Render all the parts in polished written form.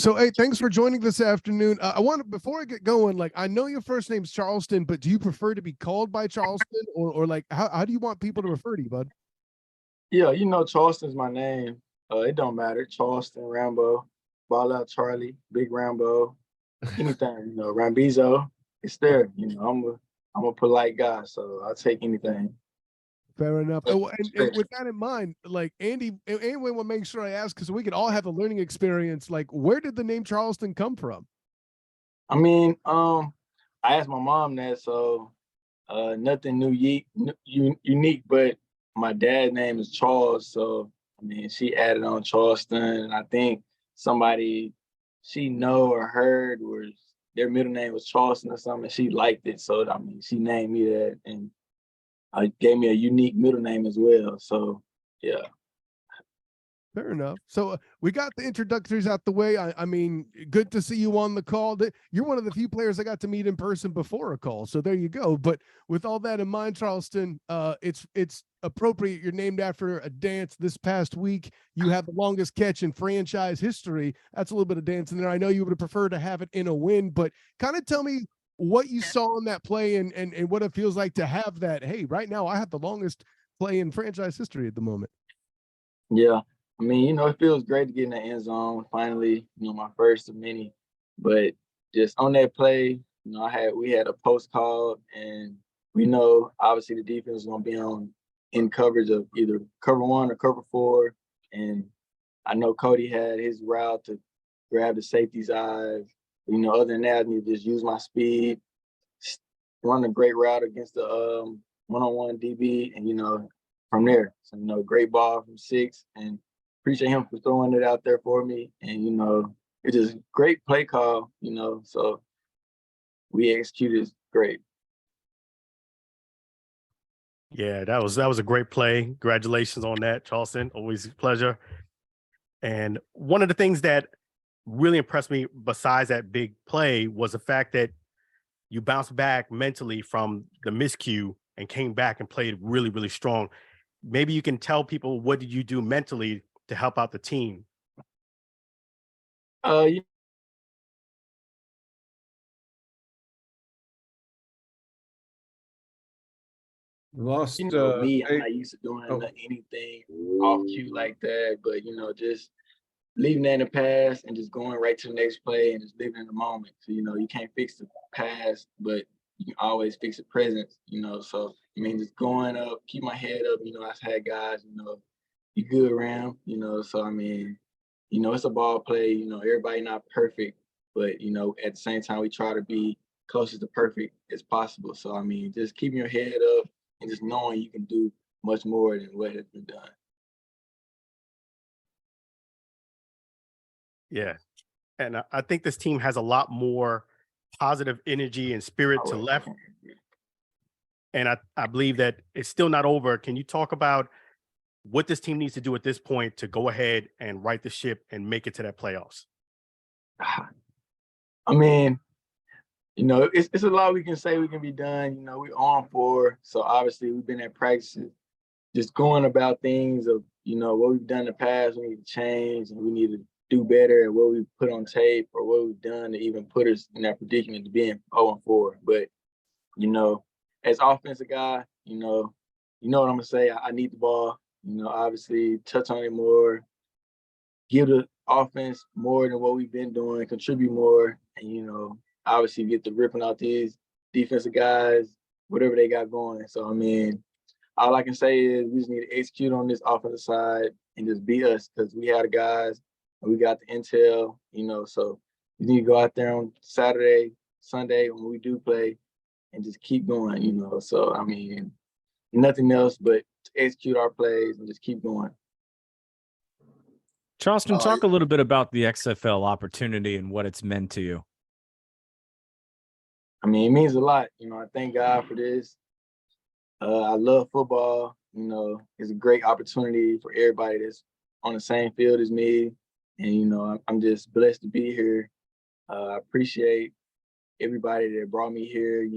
So, hey, thanks for joining this afternoon. I want to, before I get going, like, I know your first name's Charleston, but do you prefer to be called by Charleston, or like, how do you want people to refer to you, bud? Yeah, Charleston's my name. It don't matter. Charleston Rambo, Ball Out Charlie, Big Rambo, anything. Rambizo. It's there. I'm a polite guy, so I'll take anything. Fair enough. But Oh, and with that in mind, like Andy, anyway, want to make sure I ask because we could all have a learning experience. Like, where did the name Charleston come from? I mean, I asked my mom that, so nothing unique, but my dad's name is Charles, so I mean, she added on Charleston, and I think somebody she know or heard was their middle name was Charleston or something. And she liked it, so I mean, she named me that, and gave me a unique middle name as well. So yeah. Fair enough. So we got the introductories out the way. I mean, good to see you on the call. You're one of the few players I got to meet in person before a call. So there you go. But with all that in mind, Charleston, it's appropriate. You're named after a dance this past week. You had the longest catch in franchise history. That's a little bit of dance in there. I know you would have preferred to have it in a win, but kind of tell me what you saw in that play and what it feels like to have that. Hey, right now I have the longest play in franchise history at the moment. Yeah. I mean, it feels great to get in the end zone finally, my first of many. But just on that play, we had a post call, and we know obviously the defense is gonna be in coverage of either cover one or cover four. And I know Cody had his route to grab the safety's eyes. Other than that, I need to just use my speed, run a great route against the one-on-one DB, and from there. So great ball from 6, and appreciate him for throwing it out there for me. And it's just great play call. So we executed great. Yeah, that was a great play. Congratulations on that, Charleston. Always a pleasure. And one of the things that really impressed me besides that big play was the fact that you bounced back mentally from the miscue and came back and played really, really strong. Maybe you can tell people, what did you do mentally to help out the team? Lost me. I'm not used to doing anything off cue like that, but just leaving that in the past and just going right to the next play and just living in the moment. So you can't fix the past, but you can always fix the present. So I mean, just going up, keep my head up. I've had guys, you good around. So I mean, it's a ball play. Everybody not perfect, but at the same time, we try to be closest to perfect as possible. So I mean, just keeping your head up and just knowing you can do much more than what has been done. Yeah. And I think this team has a lot more positive energy and spirit to left. And I believe that it's still not over. Can you talk about what this team needs to do at this point to go ahead and right the ship and make it to that playoffs? I mean, it's a lot we can say we can be done. We're on 4. So obviously we've been at practices, just going about things of, what we've done in the past, we need to change and we need to do better at what we put on tape or what we've done to even put us in that predicament to being 0-4. But, as offensive guy, what I'm gonna say. I need the ball, obviously touch on it more, give the offense more than what we've been doing, contribute more, and obviously get the ripping out these defensive guys, whatever they got going. So I mean, all I can say is we just need to execute on this offensive side and just be us, because we had the guys and we got the intel, so we need to go out there on Saturday, Sunday when we do play and just keep going, So I mean, nothing else but to execute our plays and just keep going. Charleston, talk a little bit about the XFL opportunity and what it's meant to you. I mean, it means a lot. I thank God for this. I love football. It's a great opportunity for everybody that's on the same field as me. And, I'm just blessed to be here. I appreciate everybody that brought me here.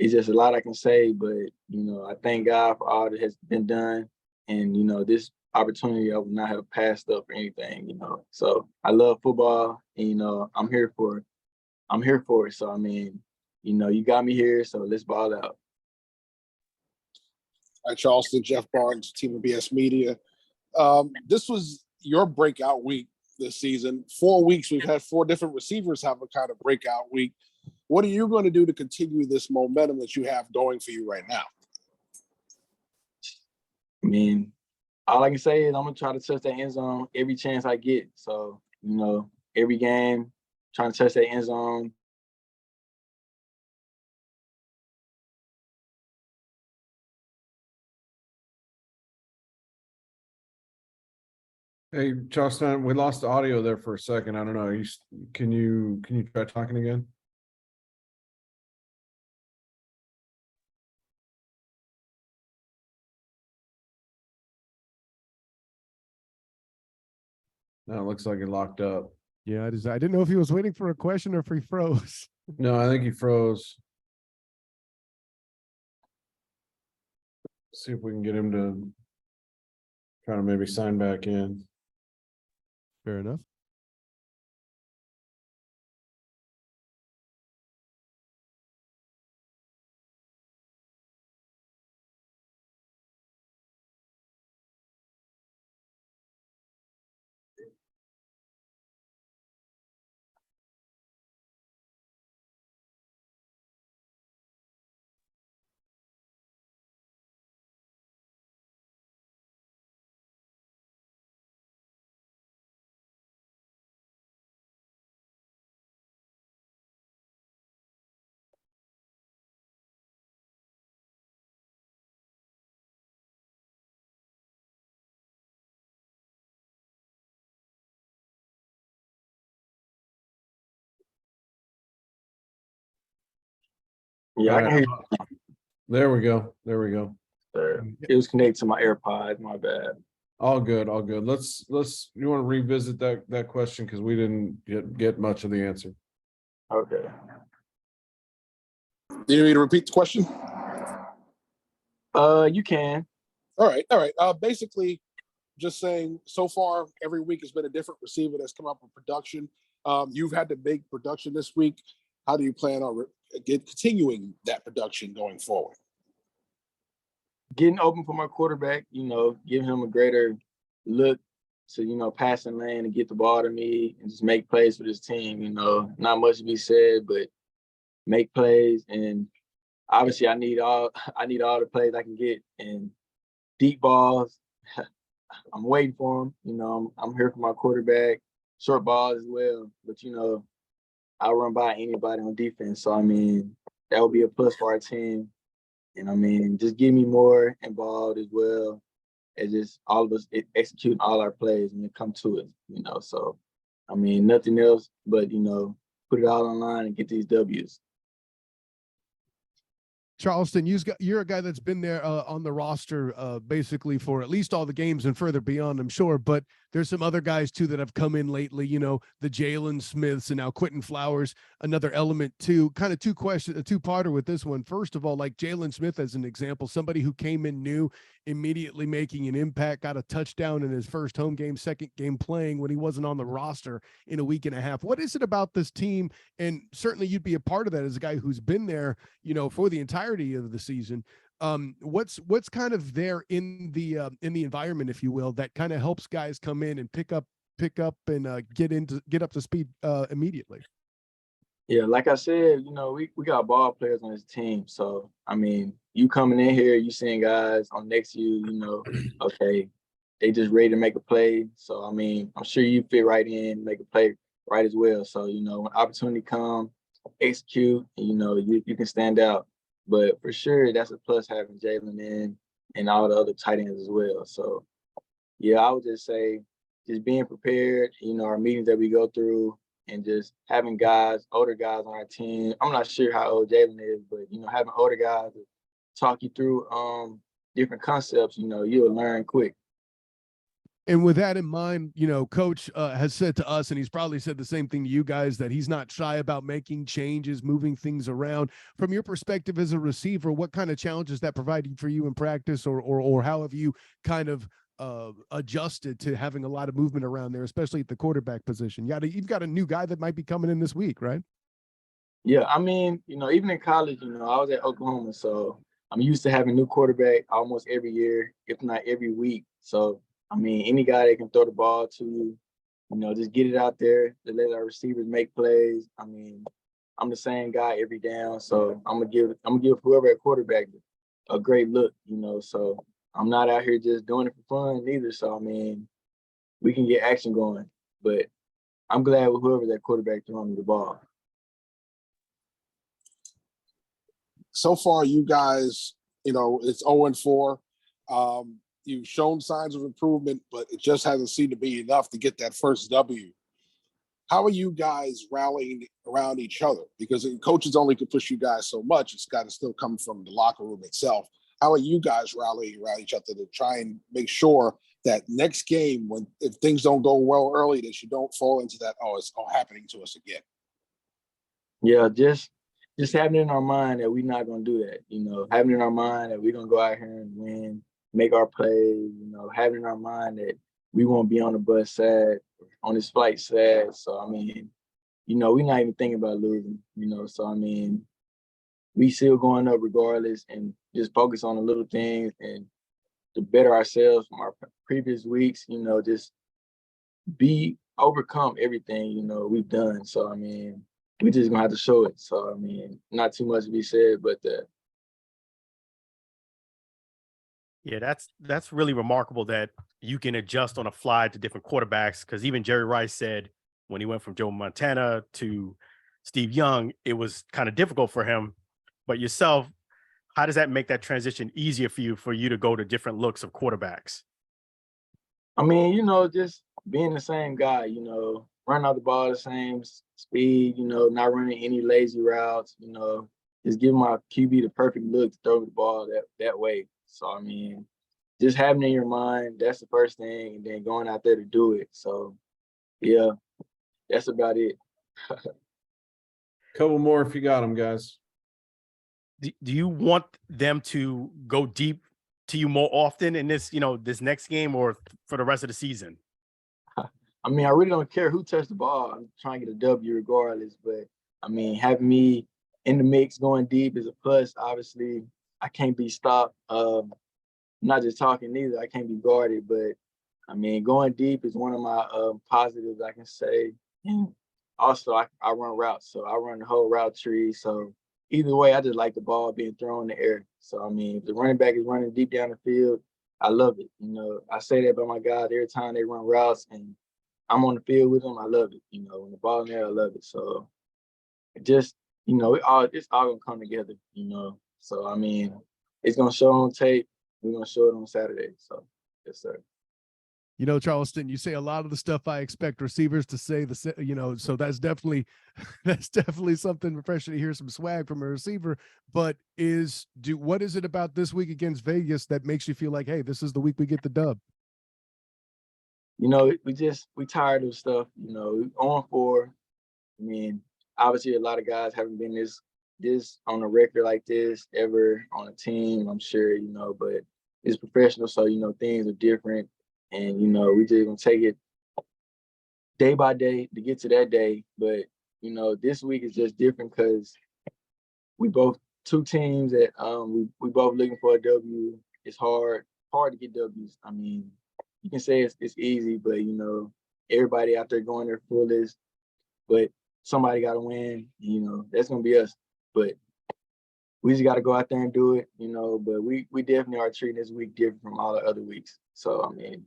It's just a lot I can say, but, I thank God for all that has been done. And, this opportunity I would not have passed up or anything, you know. So I love football, and you know, I'm here for it. So I mean, you know, you got me here, so let's ball out. Hi, Charleston, Jeff Barnes, Team of BS Media. This was your breakout week this season. 4 weeks, we've had 4 different receivers have a kind of breakout week. What are you going to do to continue this momentum that you have going for you right now? I mean, all I can say is I'm gonna try to touch that end zone every chance I get. So, you know, every game, trying to touch that end zone. Hey, Charleston, we lost the audio there for a second. I don't know. Can you try talking again? No, it looks like it locked up. Yeah, I didn't know if he was waiting for a question or if he froze. No, I think he froze. See if we can get him to try to maybe sign back in. Fair enough. Yeah, I can hear you. There we go. There we go. Sir. It was connected to my AirPods. My bad. All good. All good. Let's. You want to revisit that question because we didn't get much of the answer. Okay. Do you need me to repeat the question? You can. All right. Basically, just saying, so far, every week has been a different receiver that's come up with production. You've had the big production this week. How do you plan on continuing that production going forward? Getting open for my quarterback, you know, give him a greater look to, you know, passing lane and get the ball to me and just make plays for this team. You know, not much to be said, but make plays. And obviously I need all the plays I can get, and deep balls. I'm waiting for them. You know, I'm here for my quarterback. Short balls as well. But, you know, I'll run by anybody on defense. So, I mean, that would be a plus for our team. And, I mean, just get me more involved as well as just all of us executing all our plays when it comes to it, you know. So, I mean, nothing else but, you know, put it all online and get these W's. Charleston, you're a guy that's been there on the roster basically for at least all the games and further beyond, I'm sure. But there's some other guys too that have come in lately. You know, the Jalen Smiths and now Quentin Flowers. Another element too. Kind of a two-parter with this one. First of all, like Jalen Smith as an example, somebody who came in new, immediately making an impact, got a touchdown in his first home game, second game playing when he wasn't on the roster in a week and a half. What is it about this team? And certainly you'd be a part of that as a guy who's been there, you know, for the entirety of the season. What's kind of there in the environment, if you will, that kind of helps guys come in and pick up and get up to speed immediately? Yeah, like I said, you know, we got ball players on this team. So, I mean, you coming in here, you seeing guys on next to you, you know, okay, they just ready to make a play. So, I mean, I'm sure you fit right in, make a play right as well. So, you know, when opportunity comes, execute, and, you know, you can stand out. But for sure, that's a plus having Jalen in and all the other tight ends as well. So, yeah, I would just say just being prepared, you know, our meetings that we go through, and just having guys, older guys on our team. I'm not sure how old Jalen is, but, you know, having older guys to talk you through different concepts, you know, you'll learn quick. And with that in mind, you know, Coach has said to us, and he's probably said the same thing to you guys, that he's not shy about making changes, moving things around. From your perspective as a receiver, what kind of challenges that provided for you in practice, or how have you kind of adjusted to having a lot of movement around there, especially at the quarterback position? You've got a new guy that might be coming in this week, right? Yeah, I mean, even in college, I was at Oklahoma, so I'm used to having a new quarterback almost every year, if not every week. So, I mean, any guy that can throw the ball to you, just get it out there to let our receivers make plays. I mean, I'm the same guy every down, so I'm gonna give whoever at quarterback a great look, So I'm not out here just doing it for fun either. So I mean, we can get action going, but I'm glad with whoever's at quarterback throwing me the ball. So far, you guys, it's 0-4. You've shown signs of improvement, but it just hasn't seemed to be enough to get that first W. How are you guys rallying around each other? Because coaches only can push you guys so much. It's got to still come from the locker room itself. How are you guys rallying around each other to try and make sure that next game, if things don't go well early, that you don't fall into that, it's all happening to us again? Yeah, just having it in our mind that we're not going to do that, having it in our mind that we're going to go out here and win, make our plays, having it in our mind that we won't be on the bus sad, on this flight sad. So, I mean, we're not even thinking about losing, So, I mean, we still going up regardless and just focus on the little things and to better ourselves from our previous weeks, just overcome everything, we've done. So, I mean, we just gonna have to show it. So, I mean, not too much to be said, but Yeah, that's really remarkable that you can adjust on a fly to different quarterbacks. Because even Jerry Rice said when he went from Joe Montana to Steve Young, it was kind of difficult for him. But yourself, how does that make that transition easier for you to go to different looks of quarterbacks? I mean, just being the same guy, running out the ball the same speed, not running any lazy routes, just giving my QB the perfect look to throw the ball that way. So, I mean, just having it in your mind, that's the first thing, and then going out there to do it. So, yeah, that's about it. Couple more if you got them, guys. Do you want them to go deep to you more often in this, this next game or for the rest of the season? I mean, I really don't care who touched the ball. I'm trying to get a W regardless. But, I mean, having me in the mix going deep is a plus. Obviously, I can't be stopped. I'm not just talking either. I can't be guarded. But, I mean, going deep is one of my positives, I can say. And also, I run routes. So I run the whole route tree. So either way, I just like the ball being thrown in the air. So, I mean, if the running back is running deep down the field, I love it. I say that about my guys every time they run routes and I'm on the field with them. I love it. When the ball in there, I love it. So just, it's all gonna come together, So, I mean, it's gonna show on tape. We're gonna show it on Saturday. So, yes, sir. Charleston, you say a lot of the stuff I expect receivers to say, so that's definitely something refreshing to hear some swag from a receiver. But what is it about this week against Vegas that makes you feel like, hey, this is the week we get the dub? We tired of stuff, on for, I mean, obviously a lot of guys haven't been this on a record like this ever on a team, I'm sure, but it's professional. So, things are different. And, we just gonna take it day by day to get to that day. But, this week is just different because we both two teams that we both looking for a W. It's hard to get W's. I mean, you can say it's easy, but everybody out there going their fullest. But somebody got to win. That's gonna be us. But we just got to go out there and do it. But we definitely are treating this week different from all the other weeks. So, I mean,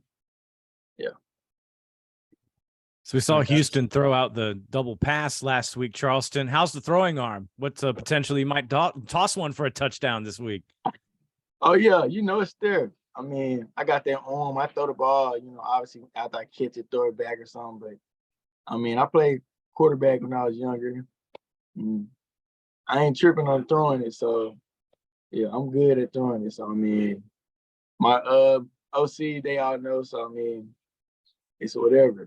yeah. So we saw Houston throw out the double pass last week. Charleston, how's the throwing arm? What's potentially you might toss one for a touchdown this week? Oh yeah, it's there. I mean, I got that arm. I throw the ball. Obviously after I catch it, throw it back or something. But I mean, I played quarterback when I was younger. I ain't tripping on throwing it, so yeah, I'm good at throwing it. So I mean, my OC, they all know. So I mean, it's whatever.